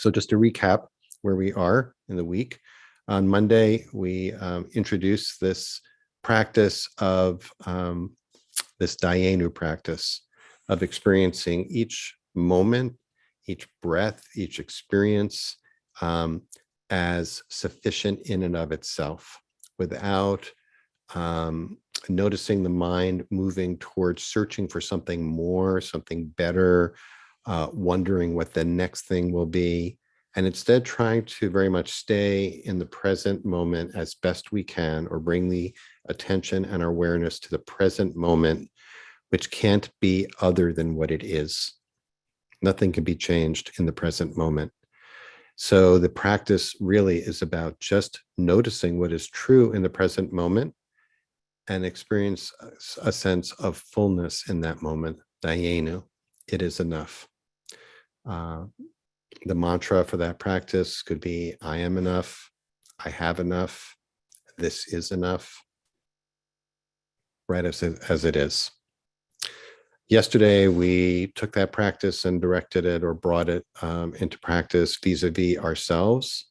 So just to recap where we are in the week, on Monday, we introduced this practice of this dayenu practice of experiencing each moment, each breath, each experience as sufficient in and of itself, without noticing the mind moving towards searching for something more, something better, wondering what the next thing will be, and instead trying to very much stay in the present moment as best we can, or bring the attention and our awareness to the present moment, which can't be other than what it is. Nothing can be changed in the present moment. So the practice really is about just noticing what is true in the present moment and experience a sense of fullness in that moment. Dayenu, it is enough. The mantra for that practice could be, I am enough, I have enough, this is enough, right as it is. Yesterday, we took that practice and directed it, or brought it into practice vis-a-vis ourselves,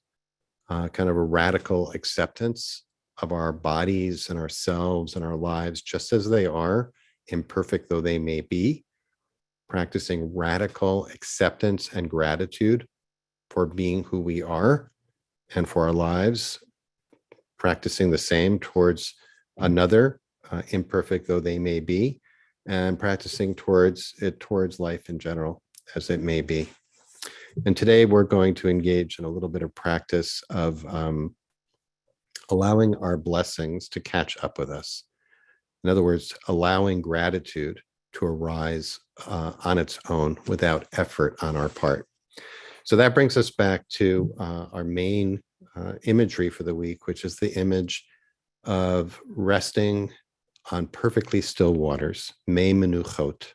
kind of a radical acceptance of our bodies and ourselves and our lives just as they are, imperfect though they may be, practicing radical acceptance and gratitude for being who we are and for our lives, practicing the same towards another, imperfect though they may be, and practicing towards life in general as it may be. And today we're going to engage in a little bit of practice of allowing our blessings to catch up with us. In other words, allowing gratitude to arise on its own without effort on our part. So that brings us back to our main imagery for the week, which is the image of resting on perfectly still waters, me menuchot,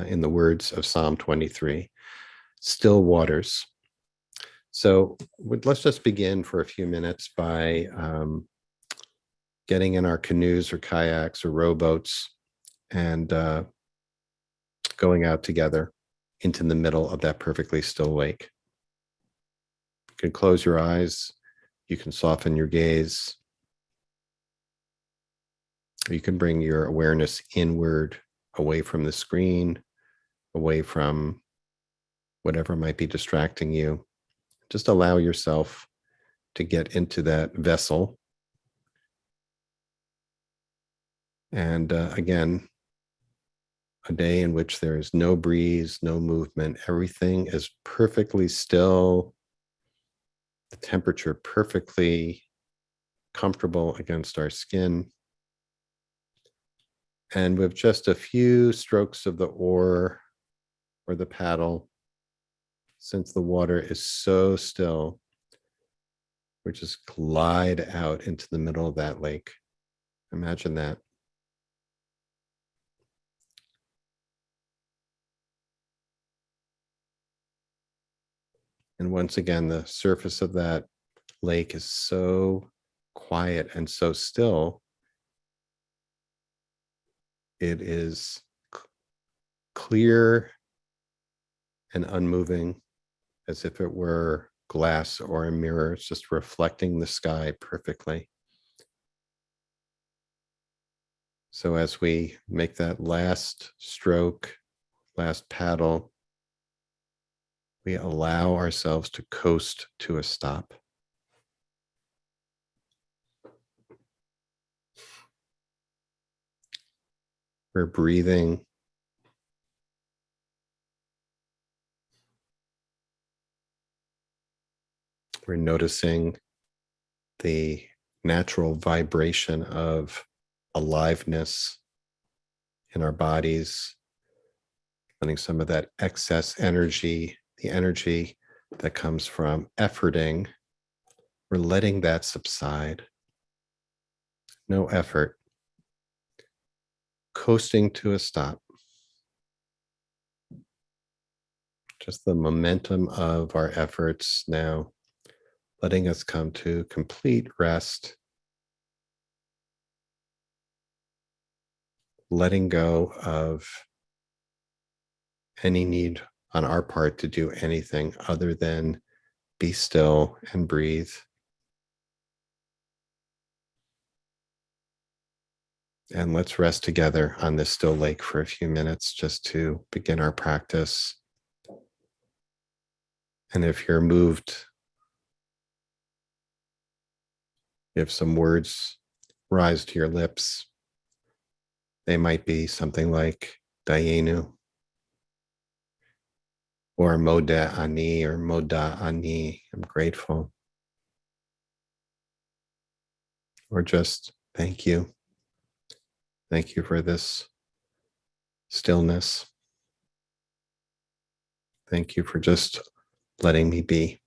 in the words of Psalm 23, still waters. So let's just begin for a few minutes by getting in our canoes or kayaks or rowboats and going out together into the middle of that perfectly still lake. You can close your eyes, you can soften your gaze, or you can bring your awareness inward, away from the screen, away from whatever might be distracting you. Just allow yourself to get into that vessel. And again, a day in which there is no breeze, no movement, everything is perfectly still, the temperature perfectly comfortable against our skin. And with just a few strokes of the oar or the paddle, since the water is so still, we just glide out into the middle of that lake. Imagine that. And once again, the surface of that lake is so quiet and so still. It is clear and unmoving, as if it were glass or a mirror. It's just reflecting the sky perfectly. So as we make that last stroke, last paddle, we allow ourselves to coast to a stop. We're breathing. We're noticing the natural vibration of aliveness in our bodies, letting some of that excess energy, the energy that comes from efforting, we're letting that subside. No effort. Coasting to a stop. Just the momentum of our efforts now, letting us come to complete rest, letting go of any need on our part to do anything other than be still and breathe. And let's rest together on this still lake for a few minutes just to begin our practice. And if you're moved, if some words rise to your lips, they might be something like Dayenu or Moda Ani or Moda Ani, I'm grateful. Or just thank you. Thank you for this stillness. Thank you for just letting me be.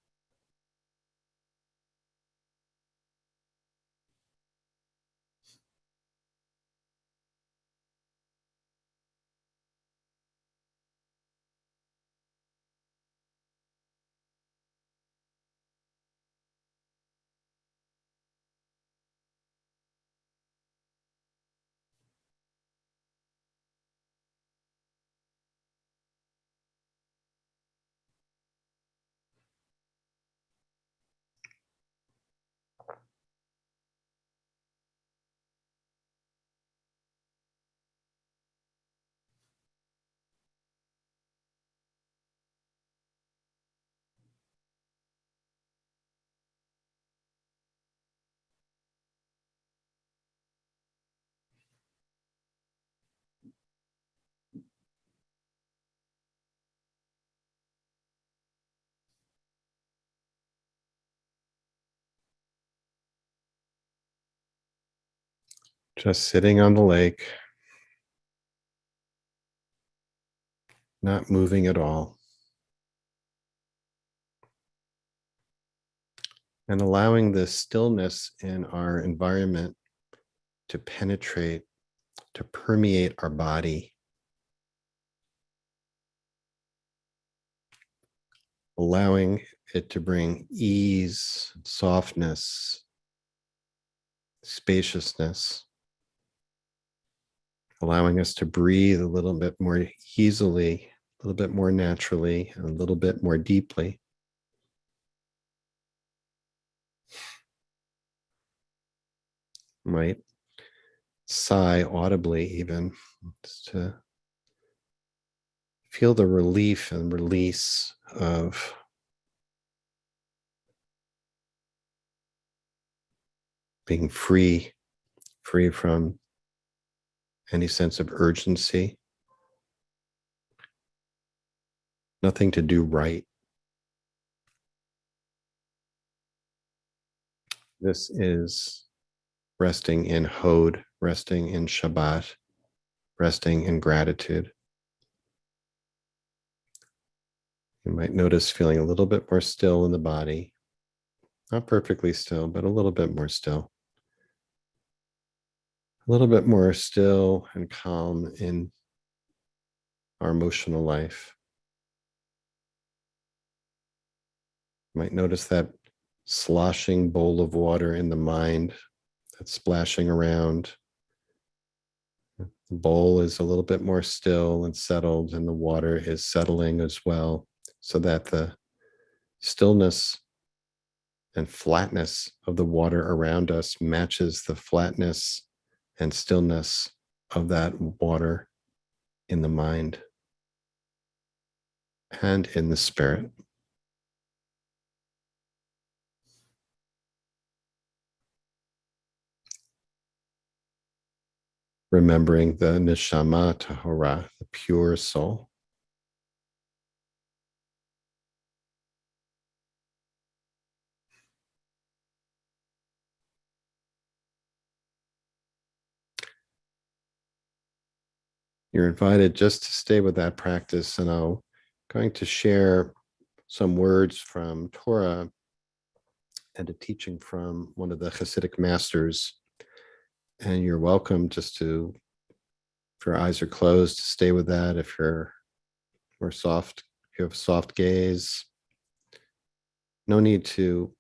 Just sitting on the lake, not moving at all, and allowing the stillness in our environment to penetrate, to permeate our body, allowing it to bring ease, softness, spaciousness, allowing us to breathe a little bit more easily, a little bit more naturally, and a little bit more deeply. Might sigh audibly even, just to feel the relief and release of being free from any sense of urgency, nothing to do right. This is resting in Hod, resting in Shabbat, resting in gratitude. You might notice feeling a little bit more still in the body, not perfectly still, but a little bit more still. A little bit more still and calm in our emotional life. You might notice that sloshing bowl of water in the mind that's splashing around. The bowl is a little bit more still and settled, and the water is settling as well, so that the stillness and flatness of the water around us matches the flatness and stillness of that water in the mind and in the spirit. Remembering the neshama tahora, the pure soul. You're invited just to stay with that practice, and I'm going to share some words from Torah and a teaching from one of the Hasidic masters. And you're welcome just to, if your eyes are closed, to stay with that. If you're more soft, if you have soft gaze, no need to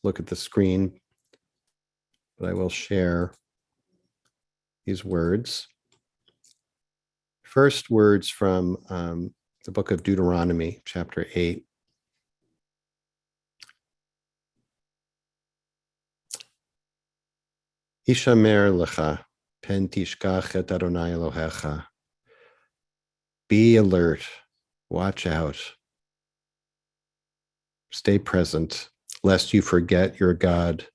look at the screen, but I will share these words. First, words from the book of Deuteronomy, chapter 8. Hishamer lecha, pen tishkach et Adonai Elohecha. Be alert, watch out, stay present, lest you forget your God,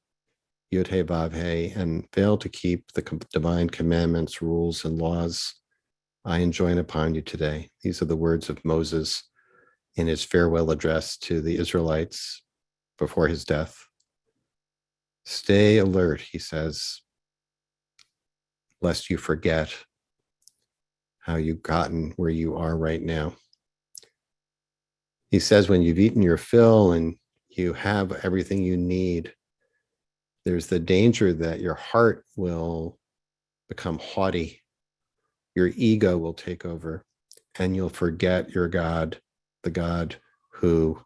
Yud He Vav He, and fail to keep the divine commandments, rules, and laws I enjoin upon you today. These are the words of Moses in his farewell address to the Israelites before his death. Stay alert, he says, lest you forget how you've gotten where you are right now. He says, when you've eaten your fill and you have everything you need, there's the danger that your heart will become haughty. Your ego will take over and you'll forget your God, the God who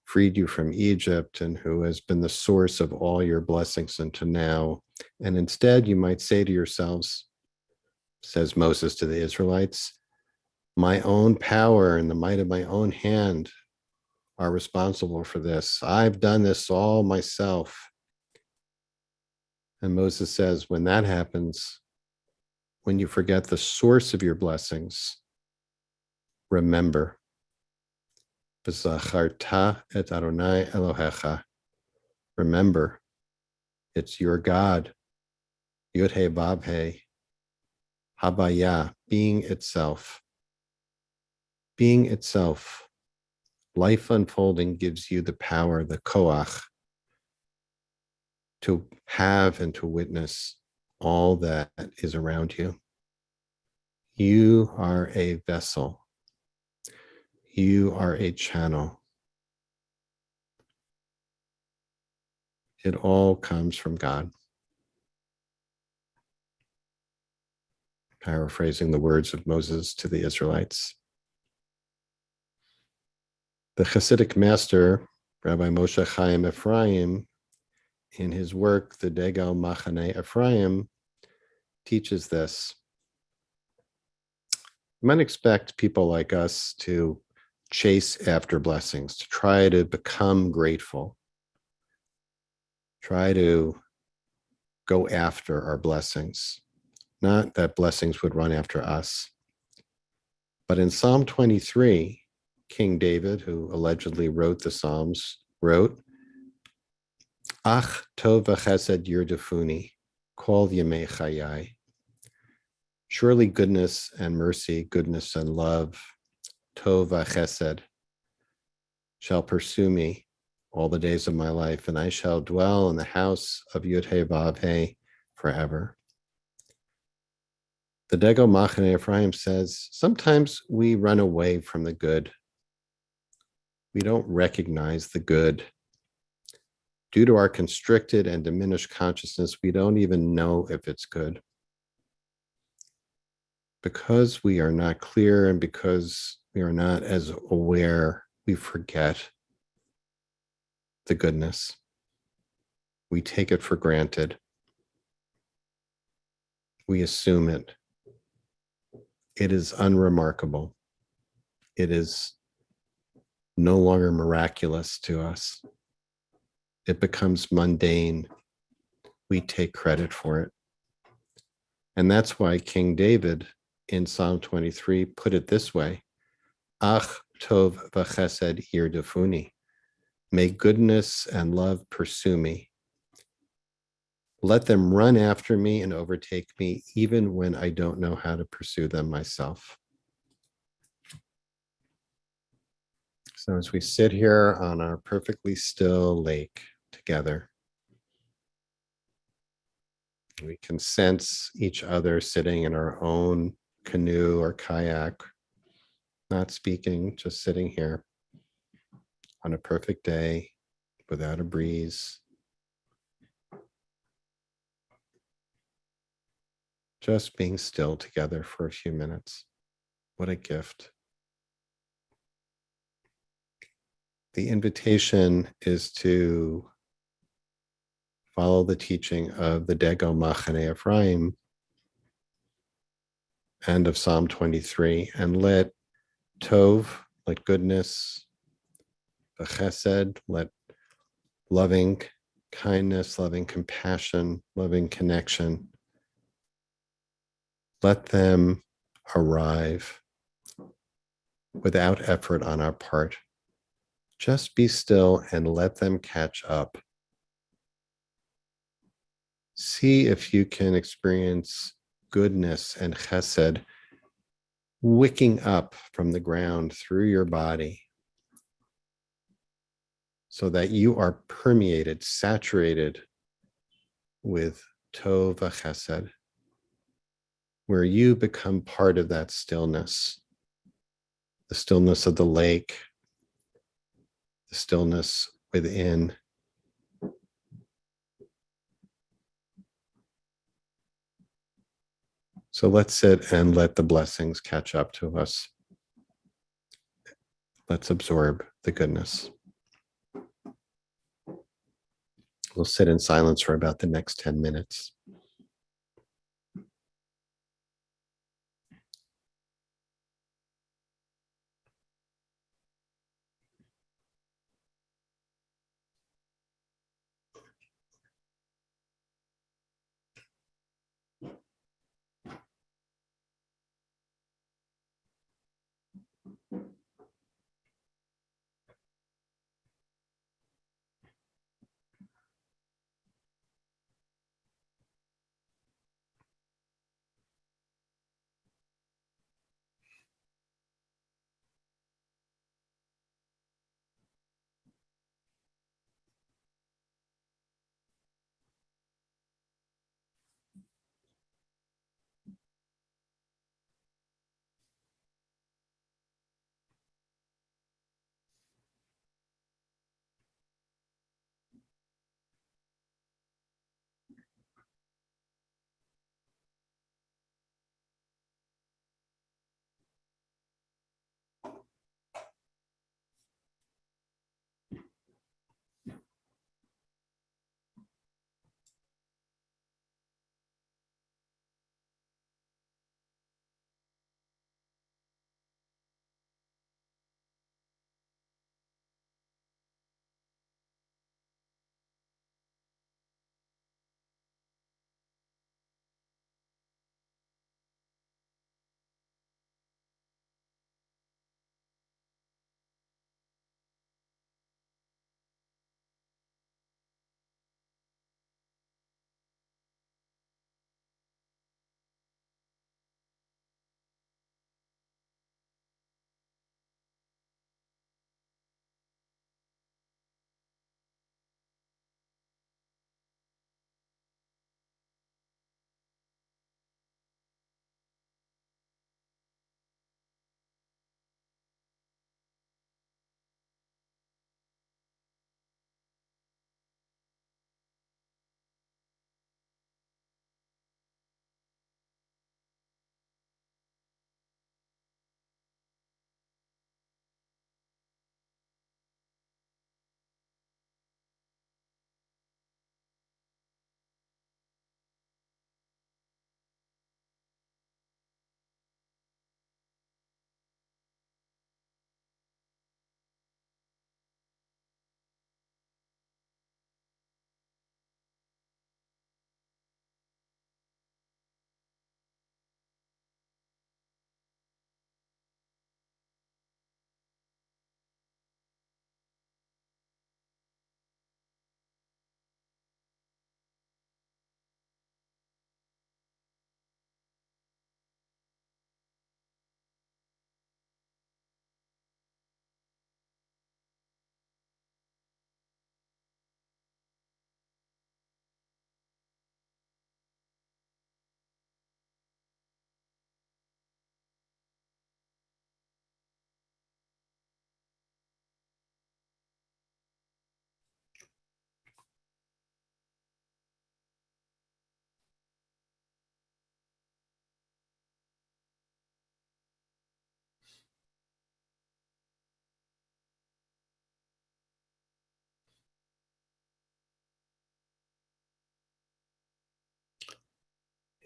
freed you from Egypt and who has been the source of all your blessings until now. And instead, you might say to yourselves, says Moses to the Israelites, my own power and the might of my own hand are responsible for this. I've done this all myself. And Moses says, when that happens, when you forget the source of your blessings, remember, V'zacharta et Adonai Elohecha. Remember, it's your God, Yud He Vav He, Habaya, being itself. Being itself, life unfolding gives you the power, the koach, to have and to witness all that is around you. You are a vessel. You are a channel. It all comes from God. Paraphrasing the words of Moses to the Israelites. The Hasidic master, Rabbi Moshe Chaim Ephraim, in his work, the Degel Machane Ephraim, teaches this. You might expect people like us to chase after blessings, to try to become grateful, try to go after our blessings. Not that blessings would run after us. But in Psalm 23, King David, who allegedly wrote the Psalms, wrote, Ach tov v'chesed yirdefuni, kol yemei chayai. Surely goodness and mercy, goodness and love, tov v'chesed, shall pursue me all the days of my life, and I shall dwell in the house of Yud He Vav He forever. The Degel Machane Ephraim says, sometimes we run away from the good. We don't recognize the good. Due to our constricted and diminished consciousness, we don't even know if it's good. Because we are not clear and because we are not as aware, we forget the goodness. We take it for granted. We assume it. It is unremarkable. It is no longer miraculous to us. It becomes mundane. We take credit for it. And that's why King David in Psalm 23 put it this way, Ach tov v'chesed yirdefuni. May goodness and love pursue me. Let them run after me and overtake me, even when I don't know how to pursue them myself. So as we sit here on our perfectly still lake together, we can sense each other sitting in our own canoe or kayak, not speaking, just sitting here on a perfect day without a breeze. Just being still together for a few minutes. What a gift. The invitation is to follow the teaching of the Degel Machane Ephraim and of Psalm 23 and let Tov, let goodness, Chesed, let loving kindness, loving compassion, loving connection. Let them arrive without effort on our part. Just be still and let them catch up. See if you can experience goodness and chesed wicking up from the ground through your body so that you are permeated, saturated with tov chesed, where you become part of that stillness, the stillness of the lake, the stillness within. So let's sit and let the blessings catch up to us. Let's absorb the goodness. We'll sit in silence for about the next 10 minutes.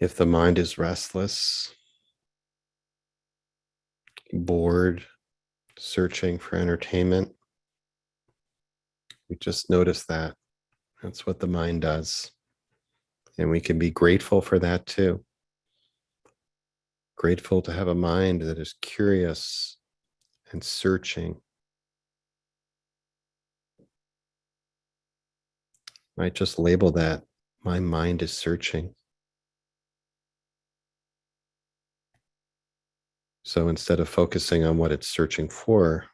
If the mind is restless, bored, searching for entertainment, we just notice that That's what the mind does. And we can be grateful for that too. Grateful to have a mind that is curious and searching. Might just label that, my mind is searching. So instead of focusing on what it's searching for,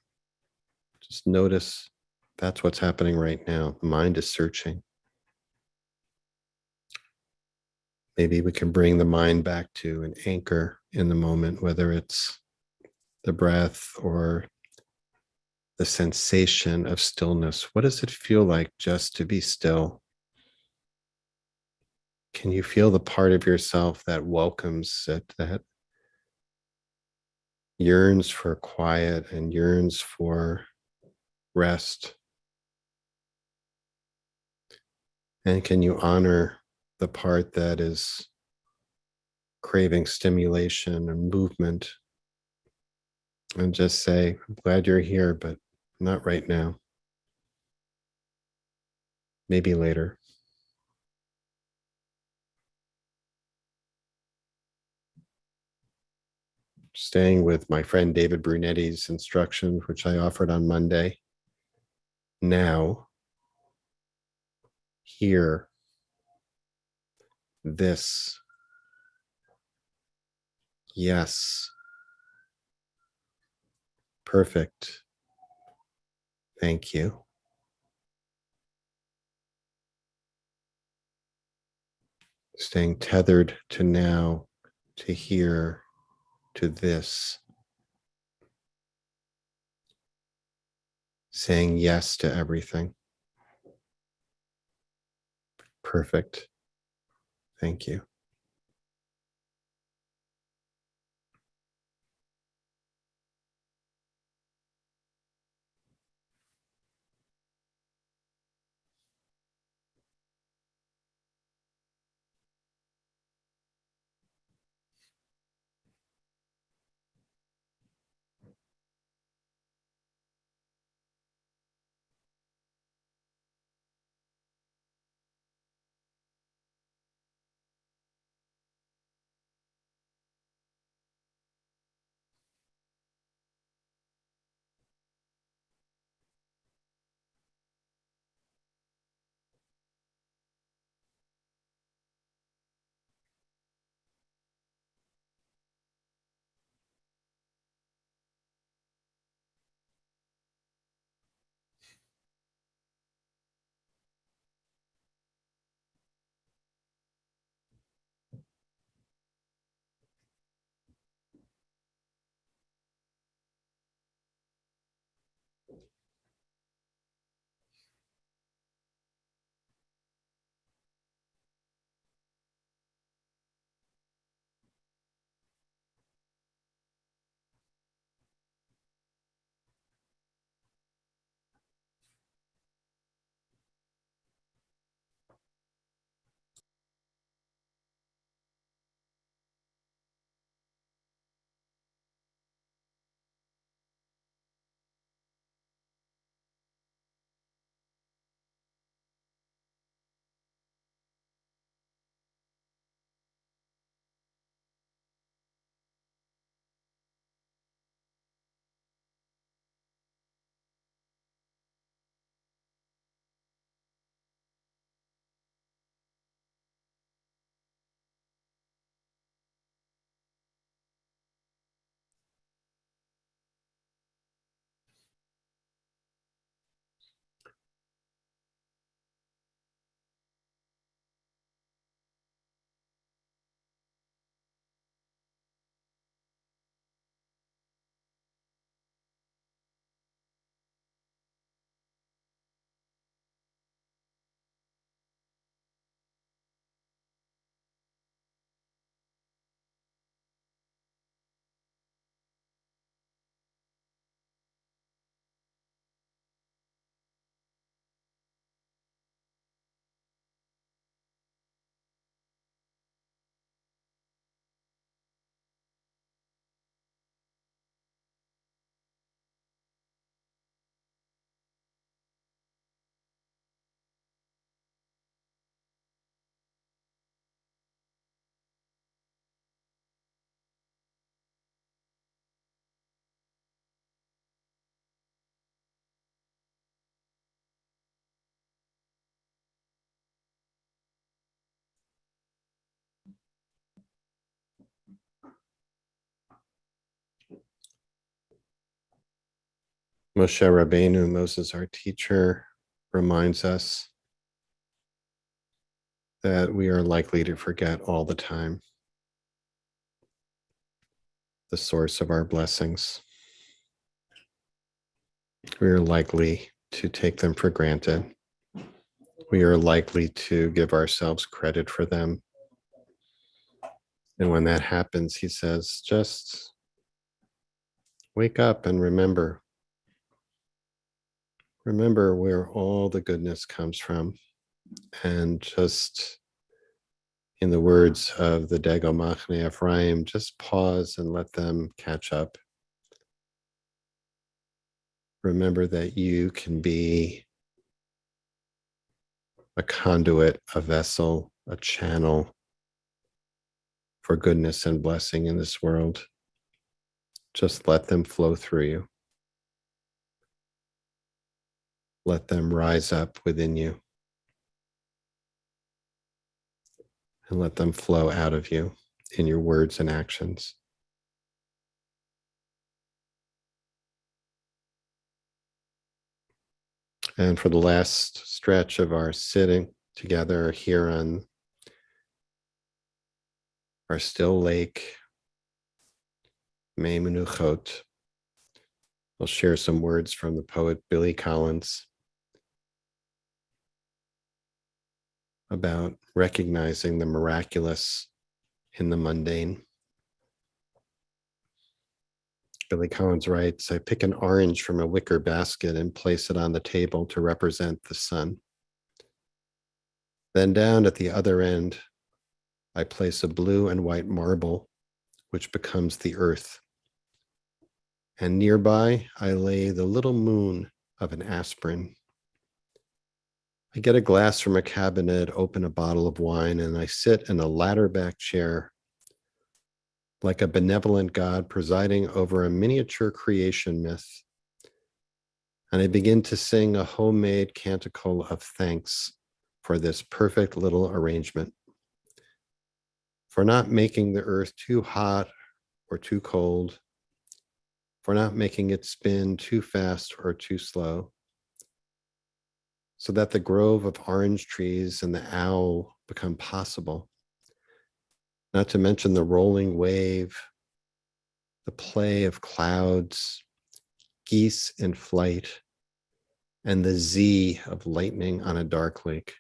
just notice that's what's happening right now. The mind is searching. Maybe we can bring the mind back to an anchor in the moment, whether it's the breath or the sensation of stillness. What does it feel like just to be still? Can you feel the part of yourself that welcomes it, that yearns for quiet and yearns for rest? And can you honor the part that is craving stimulation and movement and just say, I'm glad you're here, but not right now. Maybe later. Staying with my friend David Brunetti's instructions, which I offered on Monday. Now, here, this, yes, perfect, thank you. Staying tethered to now, to here, to this. Saying yes to everything. Perfect. Thank you. Moshe Rabbeinu, Moses, our teacher, reminds us that we are likely to forget all the time the source of our blessings. We are likely to take them for granted. We are likely to give ourselves credit for them. And when that happens, he says, just wake up and remember. Remember where all the goodness comes from. And just in the words of the Dego Machne Ephraim, just pause and let them catch up. Remember that you can be a conduit, a vessel, a channel for goodness and blessing in this world. Just let them flow through you. Let them rise up within you. And let them flow out of you in your words and actions. And for the last stretch of our sitting together here on our still lake, Mei Menuchot, I'll share some words from the poet Billy Collins about recognizing the miraculous in the mundane. Billy Collins writes, I pick an orange from a wicker basket and place it on the table to represent the sun. Then down at the other end, I place a blue and white marble, which becomes the earth. And nearby, I lay the little moon of an aspirin. I get a glass from a cabinet, open a bottle of wine, and I sit in a ladder-back chair like a benevolent God presiding over a miniature creation myth. And I begin to sing a homemade canticle of thanks for this perfect little arrangement, for not making the earth too hot or too cold, for not making it spin too fast or too slow, so that the grove of orange trees and the owl become possible. Not to mention the rolling wave, the play of clouds, geese in flight, and the Z of lightning on a dark lake.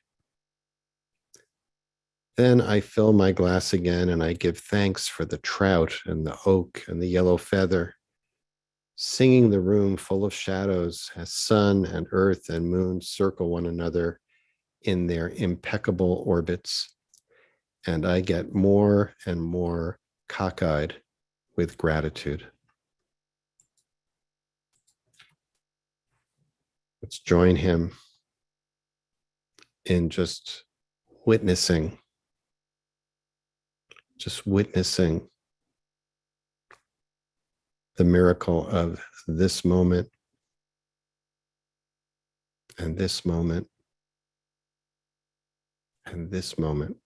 Then I fill my glass again and I give thanks for the trout and the oak and the yellow feather, singing the room full of shadows as sun and earth and moon circle one another in their impeccable orbits. And I get more and more cockeyed with gratitude. Let's join him in just witnessing the miracle of this moment and this moment and this moment.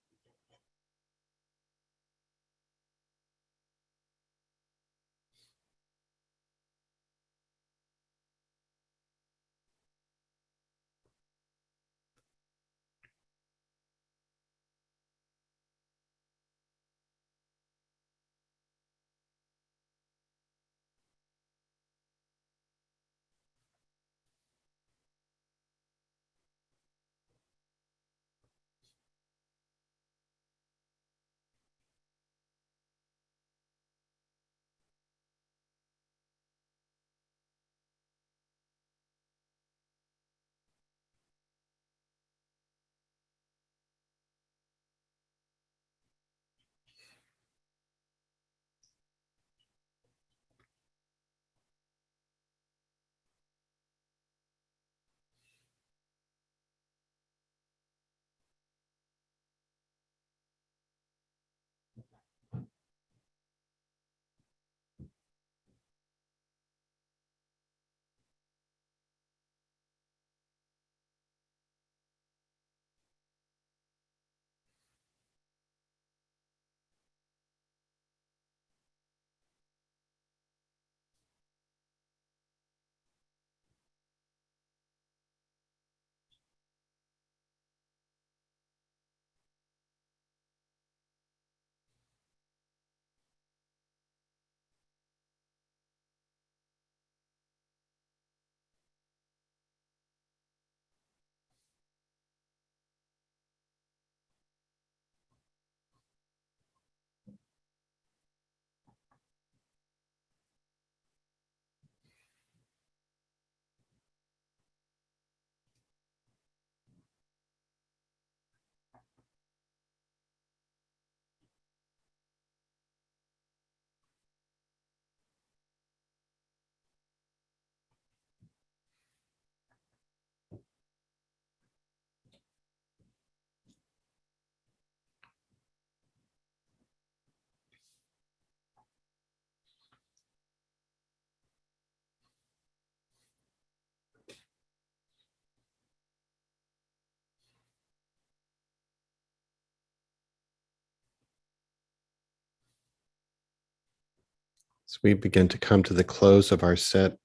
As we begin to come to the close of our set,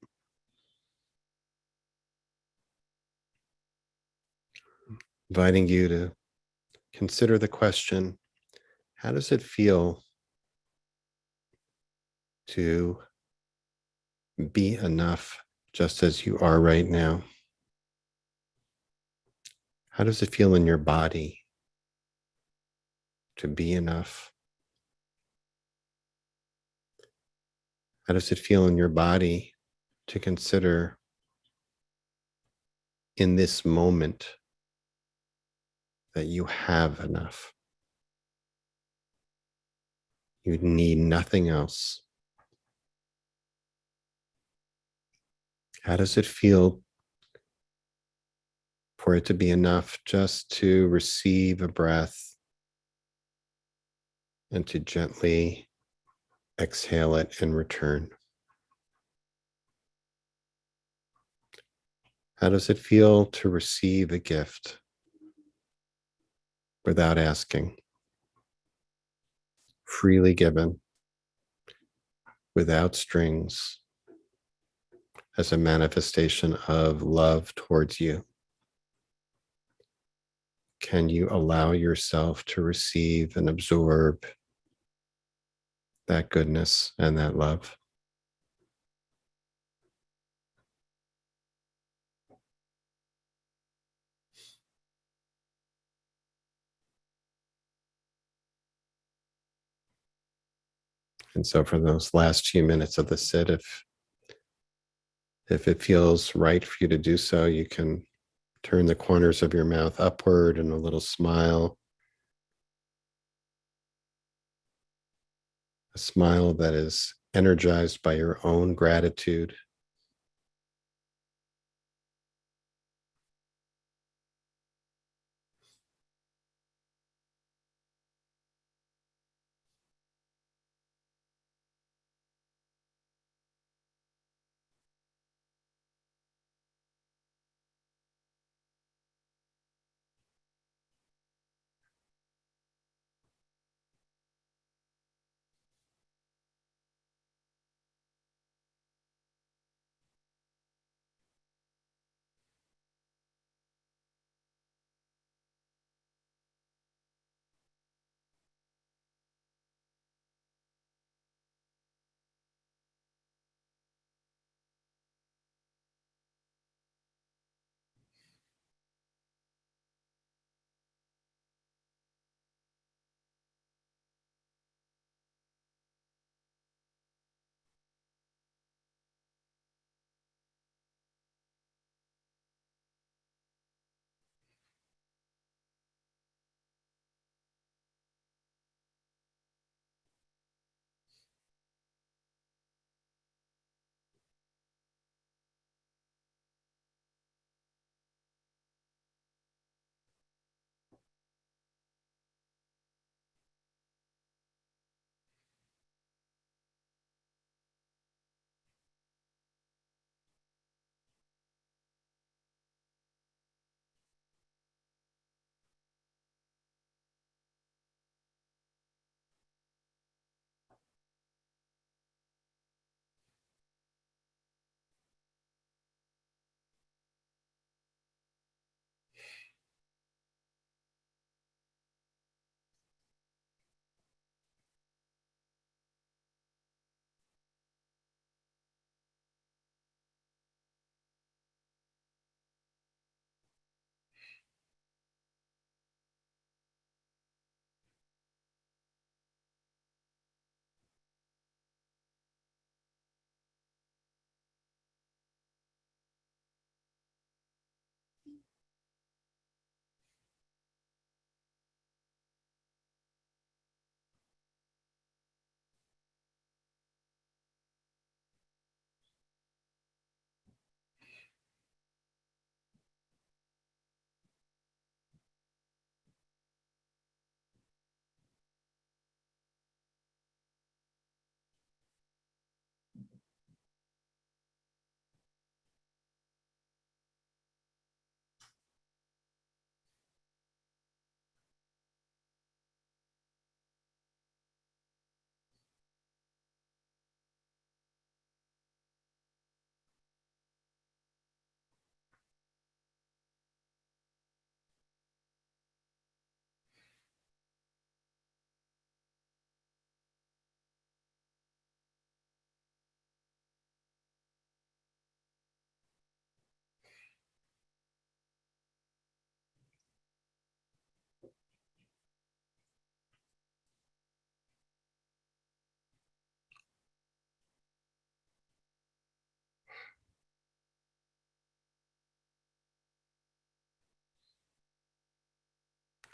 inviting you to consider the question, how does it feel to be enough just as you are right now? How does it feel in your body to be enough? How does it feel in your body to consider in this moment that you have enough? You need nothing else. How does it feel for it to be enough just to receive a breath and to gently exhale it in return? How does it feel to receive a gift without asking, freely given, without strings, as a manifestation of love towards you? Can you allow yourself to receive and absorb that goodness and that love? And so for those last few minutes of the sit, if it feels right for you to do so, you can turn the corners of your mouth upward and a little smile, a smile that is energized by your own gratitude.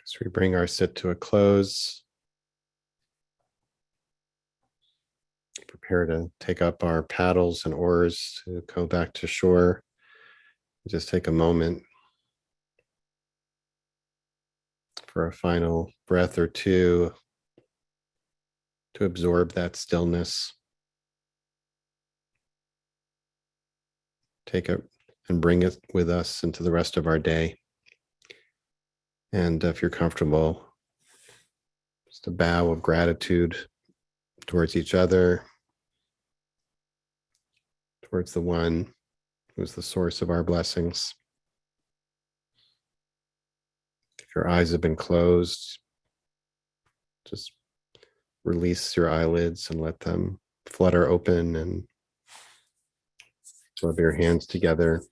As we bring our sit to a close, prepare to take up our paddles and oars to go back to shore. Just take a moment for a final breath or two to absorb that stillness. Take it and bring it with us into the rest of our day. And if you're comfortable, just a bow of gratitude towards each other, towards the one who's the source of our blessings. If your eyes have been closed, just release your eyelids and let them flutter open, and rub your hands together.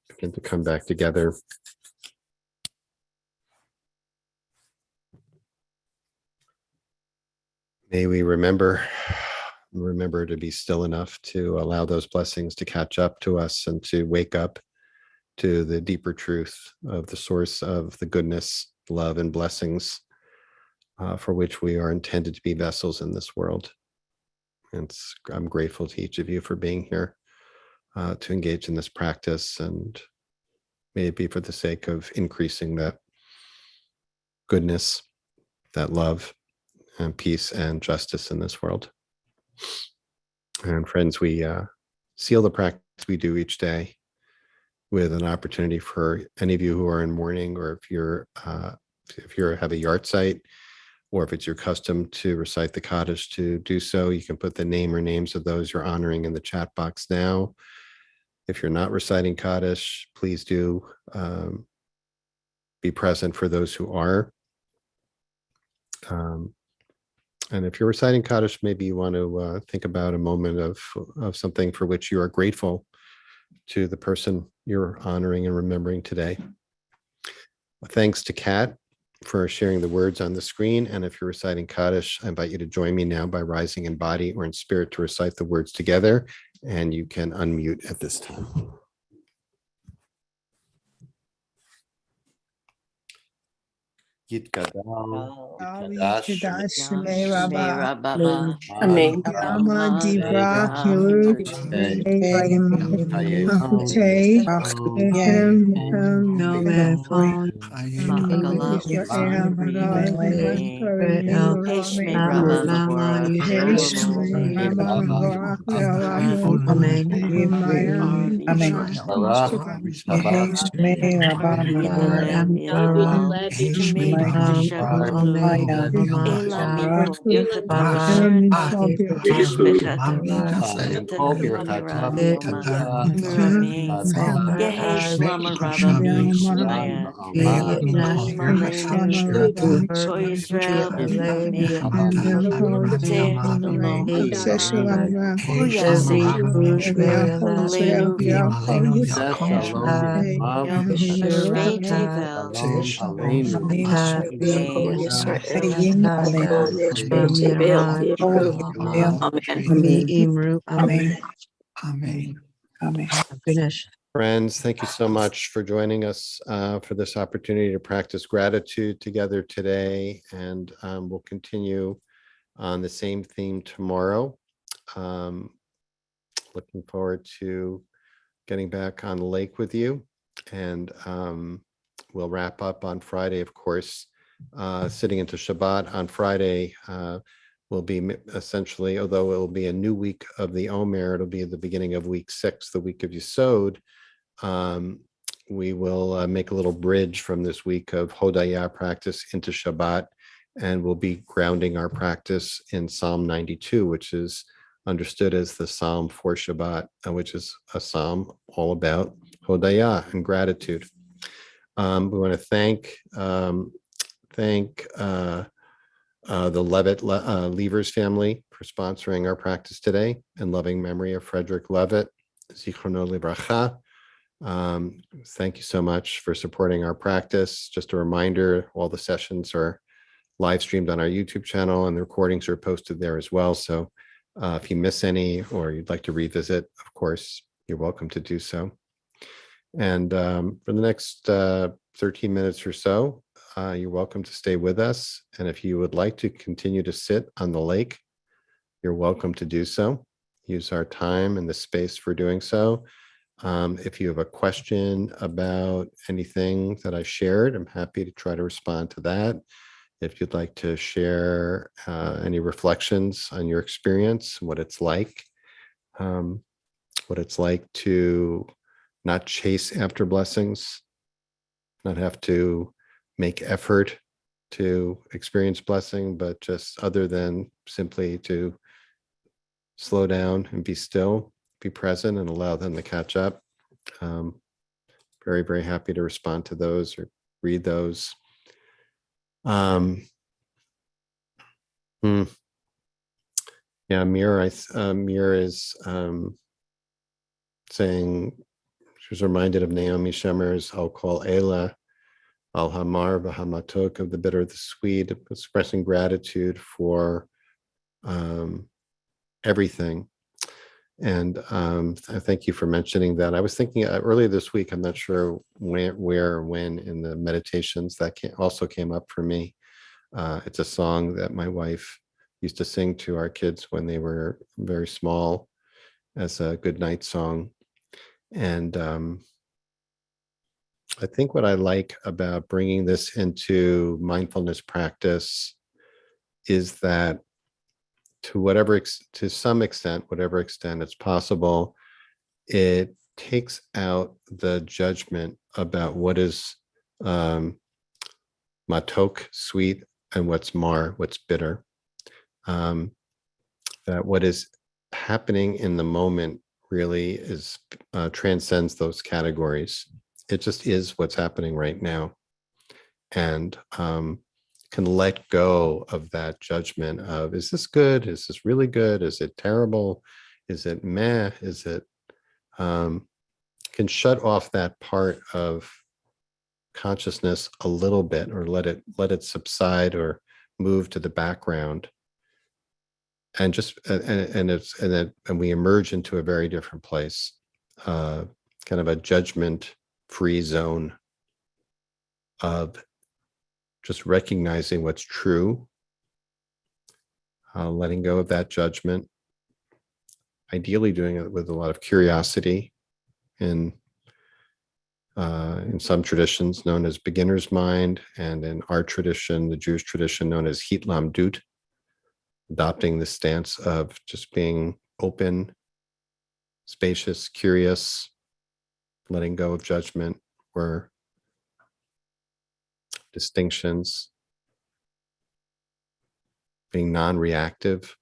Begin to come back together. May we remember to be still enough to allow those blessings to catch up to us and to wake up to the deeper truth of the source of the goodness, love, and blessings for which we are intended to be vessels in this world. And I'm grateful to each of you for being here to engage in this practice, and may it be for the sake of increasing that goodness, that love, and peace and justice in this world. And friends, we seal the practice we do each day with an opportunity for any of you who are in mourning, or if you have a yard site, or if it's your custom to recite the Kaddish, to do so. You can put the name or names of those you're honoring in the chat box now. If you're not reciting Kaddish, please do be present for those who are. And if you're reciting Kaddish, maybe you want to think about a moment of something for which you are grateful to the person you're honoring and remembering today. Thanks to Kat for sharing the words on the screen. And if you're reciting Kaddish, I invite you to join me now by rising in body or in spirit to recite the words together. And you can unmute at this time. Yitkadal, Yitkadash Shmei Rabba, Amen. Yama Divra Hiru Hayim Yehem No man phone. Israel Heshme Rabba Mabora Amen. Finish. Friends, thank you so much for joining us for this opportunity to practice gratitude together today. And we'll continue on the same theme tomorrow. Looking forward to getting back on the lake with you. And we'll wrap up on Friday, of course. Sitting into Shabbat on Friday will be essentially, although it will be a new week of the Omer, it'll be the beginning of week 6, the week of Yesod. We will make a little bridge from this week of Hodaya practice into Shabbat, and we'll be grounding our practice in Psalm 92, which is understood as the Psalm for Shabbat, which is a psalm all about Hodaya and gratitude. We want to thank the Levitt Levers family for sponsoring our practice today, and loving memory of Frederick Levitt, Zichrono Libracha. Thank you so much for supporting our practice. Just a reminder, all the sessions are live streamed on our YouTube channel, and the recordings are posted there as well. So if you miss any or you'd like to revisit, of course, you're welcome to do so. And for the next 13 minutes or so. You're welcome to stay with us. And if you would like to continue to sit on the lake, you're welcome to do so. Use our time and the space for doing so. If you have a question about anything that I shared, I'm happy to try to respond to that. If you'd like to share any reflections on your experience, what it's like to not chase after blessings, not have to make effort to experience blessing, but just other than simply to slow down and be still, be present, and allow them to catch up. Very, very happy to respond to those or read those. Yeah, Mir is saying she was reminded of Naomi Shemer's "I'll call Ela al Hamar v'Hamatok" of the bitter, the sweet, expressing gratitude for everything. And I thank you for mentioning that. I was thinking earlier this week, I'm not sure where or when in the meditations that also came up for me. It's a song that my wife used to sing to our kids when they were very small as a good night song. And I think what I like about bringing this into mindfulness practice is that to some extent, whatever extent it's possible, it takes out the judgment about what is matok, sweet, and what's mar, what's bitter. That what is happening in the moment really is transcends those categories. It just is what's happening right now, and can let go of that judgment of, is this good? Is this really good? Is it terrible? Is it meh? Is it can shut off that part of consciousness a little bit, or let it subside or move to the background, and just and we emerge into a very different place, kind of a judgment-free zone of just recognizing what's true, letting go of that judgment, ideally doing it with a lot of curiosity. In some traditions known as beginner's mind, and in our tradition, the Jewish tradition, known as hitlamdut, adopting the stance of just being open, spacious, curious, letting go of judgment, where distinctions, being non-reactive,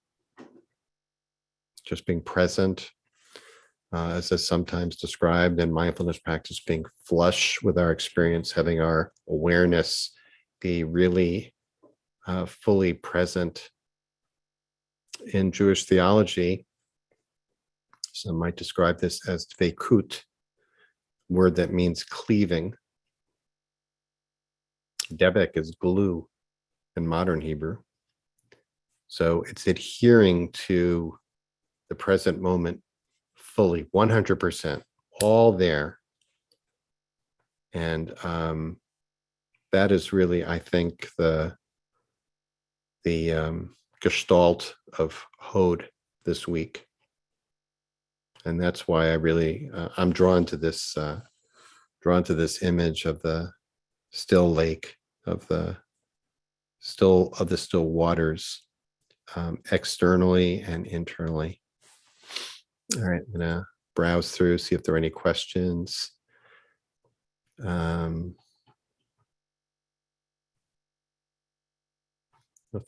just being present, as is sometimes described in mindfulness practice, being flush with our experience, having our awareness be really fully present. In Jewish theology, some might describe this as dveikut, word that means cleaving. Devek is glue in modern Hebrew. So it's adhering to the present moment fully, 100%, all there. And that is really, I think, the gestalt of Hod this week. And that's why I really, I'm drawn to this image of the still lake, of the still waters, externally and internally. All right, I'm gonna browse through, see if there are any questions. Well,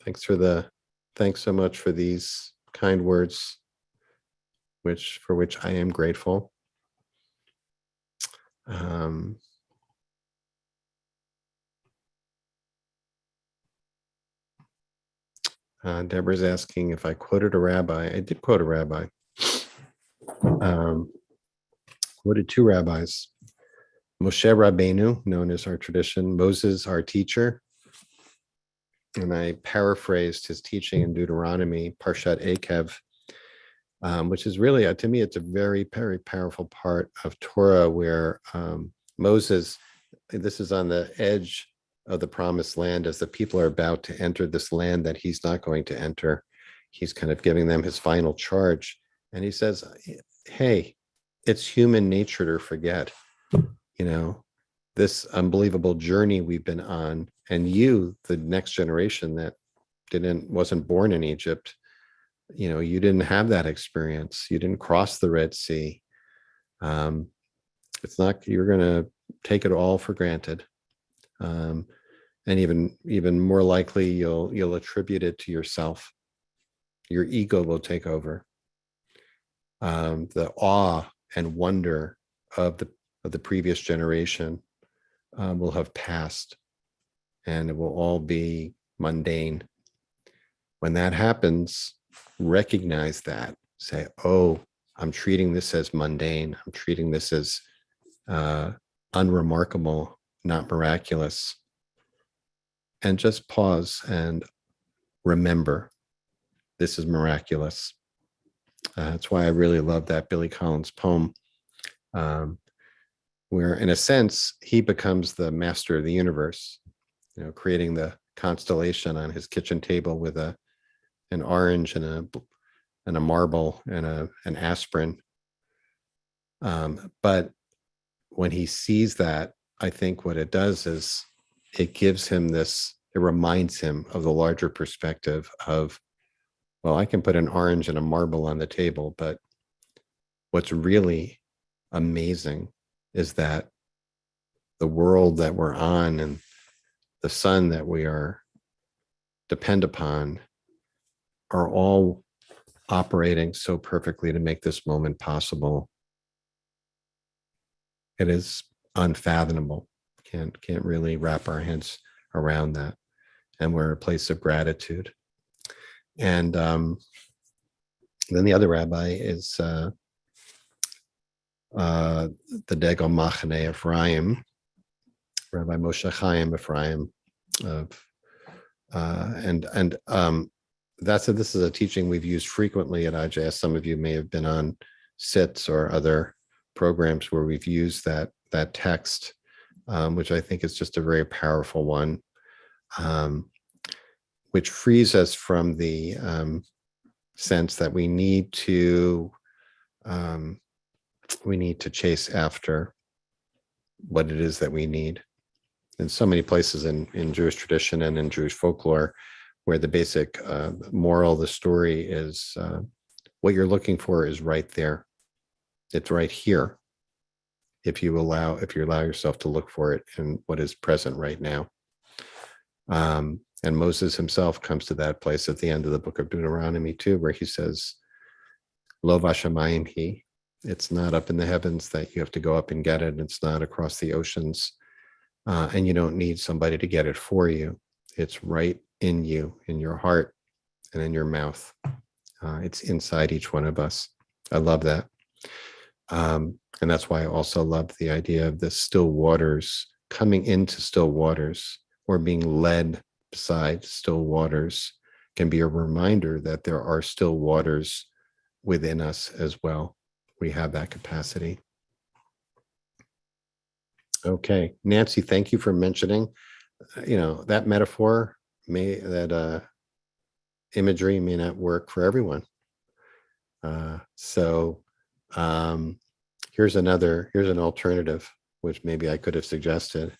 thanks so much for these kind words, for which I am grateful. Deborah's asking if I quoted a rabbi. I did quote a rabbi. Quoted two rabbis. Moshe Rabbeinu, known as our tradition, Moses, our teacher. And I paraphrased his teaching in Deuteronomy, Parshat Ekev, which is really, to me, it's a very, very powerful part of Torah, where Moses this is on the edge of the promised land, as the people are about to enter this land that he's not going to enter. He's kind of giving them his final charge. And he says, hey, it's human nature to forget, this unbelievable journey we've been on. And you, the next generation that wasn't born in Egypt, you didn't have that experience. You didn't cross the Red Sea. It's not, you're going to take it all for granted. And even more likely, you'll attribute it to yourself. Your ego will take over. The awe and wonder of the previous generation will have passed, and it will all be mundane. When that happens, recognize that. Say, oh, I'm treating this as mundane. I'm treating this as unremarkable, not miraculous. And just pause and remember, this is miraculous. That's why I really love that Billy Collins poem, where in a sense, he becomes the master of the universe, creating the constellation on his kitchen table with an orange and a marble and an aspirin. But when he sees that, I think what it does is it gives him it reminds him of the larger perspective of, well, I can put an orange and a marble on the table, but what's really amazing is that the world that we're on and the sun that we depend upon are all operating so perfectly to make this moment possible. It is unfathomable. Can't really wrap our heads around that. And we're a place of gratitude. And then the other rabbi is the Degel Machane Ephraim, Rabbi Moshe Chaim Ephraim, this is a teaching we've used frequently at IJS. Some of you may have been on SITs or other programs where we've used that text, which I think is just a very powerful one, which frees us from the sense that we need to chase after what it is that we need. In so many places in Jewish tradition and in Jewish folklore, where the basic moral of the story is what you're looking for is right there. It's right here. If you allow yourself to look for it in what is present right now. And Moses himself comes to that place at the end of the book of Deuteronomy too, where he says, Lo vashamayim hi. It's not up in the heavens that you have to go up and get it. It's not across the oceans. And you don't need somebody to get it for you. It's right in you, in your heart and in your mouth. It's inside each one of us. I love that. And that's why I also love the idea of the still waters, coming into still waters or being led beside still waters can be a reminder that there are still waters within us as well. We have that capacity. Okay, Nancy, thank you for mentioning, that metaphor that imagery may not work for everyone. So here's an alternative, which maybe I could have suggested.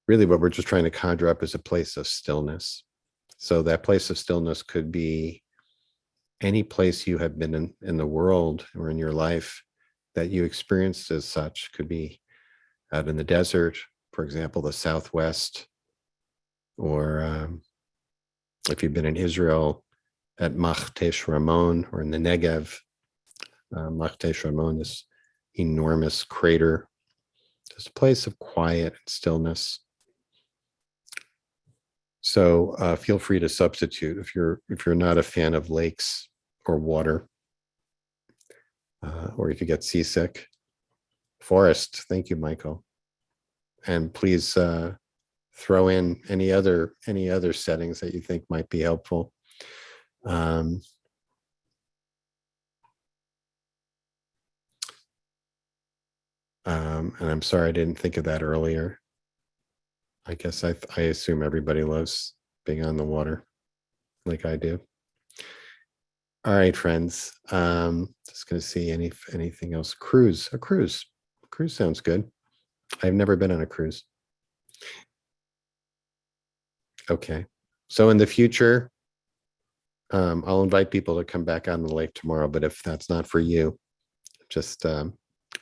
Really what we're just trying to conjure up is a place of stillness. So that place of stillness could be any place you have been in the world or in your life that you experienced as such. Could be out in the desert, for example, the Southwest, or if you've been in Israel at Machtesh Ramon or in the Negev. Machtesh Ramon, this enormous crater, just a place of quiet and stillness. So feel free to substitute if you're not a fan of lakes or water, or if you get seasick. Forest, thank you, Michael. And please throw in any other settings that you think might be helpful. And I'm sorry I didn't think of that earlier. I guess I assume everybody loves being on the water like I do. All right, friends. Just going to see anything else. Cruise. A cruise. Cruise sounds good. I've never been on a cruise. Okay. So in the future, I'll invite people to come back on the lake tomorrow. But if that's not for you, just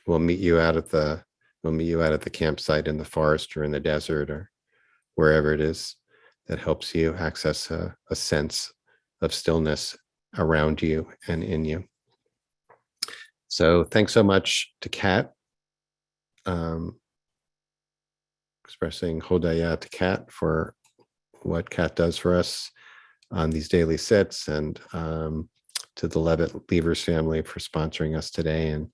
we'll meet you out at the campsite in the forest or in the desert or wherever it is that helps you access a sense of stillness around you and in you. So thanks so much to Kat, expressing Hodaya to Kat for what Kat does for us on these daily sits, and to the Levitt Levers family for sponsoring us today. And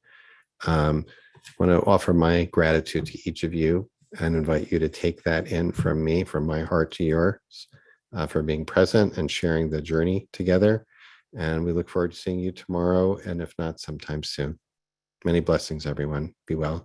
want to offer my gratitude to each of you and invite you to take that in from me, from my heart to yours, for being present and sharing the journey together. And we look forward to seeing you tomorrow, and if not, sometime soon. Many blessings, everyone. Be well.